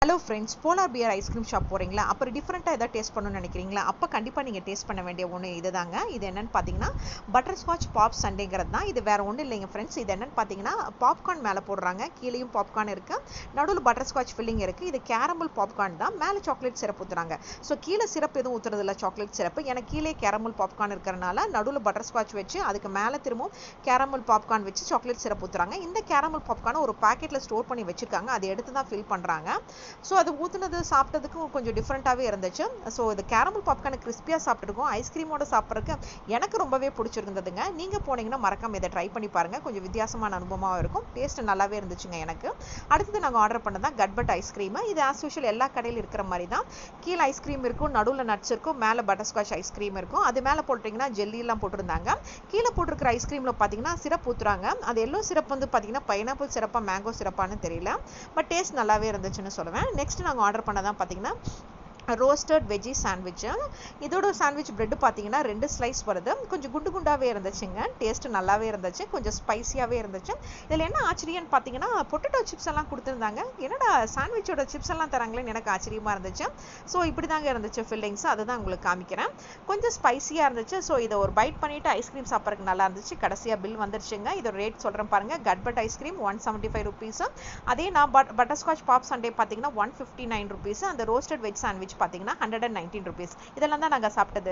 Hello friends, polar bear ice cream shop போகிறீங்களா? அப்புறம் டிஃப்ரெண்ட்டாக எதாவது டேஸ்ட் பண்ணணும்னு நினைக்கிறீங்களா? அப்போ கண்டிப்பாக நீங்கள் டேஸ்ட் பண்ண வேண்டிய ஒன்று இதுதாங்க. இது என்னென்னு பார்த்தீங்கன்னா பட்டர் ஸ்காட்ச் பாப் சண்டேங்கிறது தான். இது வேறு ஒன்றும் இல்லைங்க ஃப்ரெண்ட்ஸ். இது என்னென்னு பார்த்தீங்கன்னா பாப்கார்ன் மேலே போடுறாங்க, கீழேயும் பாப்கார்ன் இருக்குது, நடுவில் பட்டர் ஸ்காட்ச் ஃபில்லிங் இருக்குது. இது கேரமல் பாப்கார்ன் தான், மேலே சாக்லேட் சிரப் ஊற்றுறாங்க. ஸோ கீழே சிரப் எதுவும் ஊற்றுறதில்ல, சாக்லேட் சிரப்பு. எனக்கு கீழே கேரமல் பாப்கார்ன் இருக்கிறனால நடுவில் பட்டர் ஸ்காட்ச் வச்சு அதுக்கு மேலே திரும்பவும் கேரமல் பாப்கார்ன் வச்சு சாக்லேட் சிரப் ஊற்றுறாங்க. இந்த கேரமல் பாப்கார்னை ஒரு பேக்கெட்டில் ஸ்டோர் பண்ணி வச்சுருக்காங்க, அதை எடுத்து தான் ஃபில் பண்ணுறாங்க. ஸோ அது ஊற்றுனது சாப்பிட்டதுக்கும் கொஞ்சம் டிஃப்ரெண்ட்டாகவே இருந்துச்சு. ஸோ இது கேரமல் பாப்கார்ன் கிறிஸ்பியாக சாப்பிட்ருக்கோம், ஐஸ்கிரீமோட சாப்பிட்றதுக்கு எனக்கு ரொம்பவே பிடிச்சிருந்ததுங்க. நீங்கள் போனீங்கன்னா மறக்காம இதை ட்ரை பண்ணி பாருங்கள், கொஞ்சம் வித்தியாசமான அனுபவமாக இருக்கும். டேஸ்ட் நல்லாவே இருந்துச்சுங்க எனக்கு. அடுத்தது நாங்கள் ஆர்டர் பண்ணது தான் கட்பட் ஐஸ்கிரீம். இது ஆஸ் யூஷுவல் எல்லா கடையில் இருக்கிற மாதிரி தான். கீழே ஐஸ்கிரீம் இருக்கும், நடுவில் நட்ஸ் இருக்கும், மேலே பட்டர்ஸ்காட்ச் ஐஸ்கிரீம் இருக்கும். அது மேலே போட்டிங்கன்னா ஜெல்லிலாம் போட்டிருந்தாங்க. கீழே போட்டிருக்கிற ஐஸ்கிரீமில் பார்த்தீங்கன்னா சிரப் ஊற்றுறாங்க. அது எல்லோ சிரப் வந்து பார்த்தீங்கன்னா பைனாப்பிள் சிரப்பா மேங்கோ சிரப்பான்னு தெரியல, பட் டேஸ்ட் நல்லாவே இருந்துச்சுன்னு சொல்லுவேன். நெக்ஸ்ட் நாங்கள் ஆர்டர் பண்ணதான் பார்த்தீங்கன்னா ரோஸ்டட் வெஜ்ஜி சாண்ட்விட்சு. இதோட சாண்ட்விச் பிரெட் பார்த்தீங்கன்னா 2 ஸ்லைஸ் வருது, கொஞ்சம் குண்டு குண்டாகவே இருந்துச்சுங்க. டேஸ்ட்டு நல்லாவே இருந்துச்சு, கொஞ்சம் ஸ்பைஸியாகவே இருந்துச்சு. இதில் என்ன ஆச்சரியம்னு பார்த்தீங்கன்னா பொட்டேட்டோ சிப்ஸ் எல்லாம் கொடுத்துருந்தாங்க. என்னடா சாண்ட்விச்சோட சிப்ஸ் எல்லாம் தராங்களேன்னு எனக்கு ஆச்சரியமாக இருந்துச்சு. ஸோ இப்படி தாங்க இருந்துச்சு ஃபில்லிங்ஸ், அதுதான் உங்களுக்கு காமிக்கிறேன். கொஞ்சம் ஸ்பைஸியாக இருந்துச்சு. ஸோ இதை ஒரு பைட் பண்ணிவிட்டு ஐஸ்கிரீம் சாப்பிட்றதுக்கு நல்லா இருந்துச்சு. கடைசியாக பில் வந்துருச்சுங்க. இதோட ரேட் சொல்கிறேன் பாருங்கள். கட்பட் ஐஸ்கிரீம் 175 ருபீஸு. அதே நான் பட்டர்ஸ்காட்ச் பாப் சண்டே பார்த்தீங்கன்னா 159 ருபீஸ். அந்த ரோஸ்டட் வெஜ் சாண்ட்விச் பார்த்தீங்கன்னா 119 ருபீஸ். இதெல்லாம் தான் நாங்கள் சாப்பிட்டது.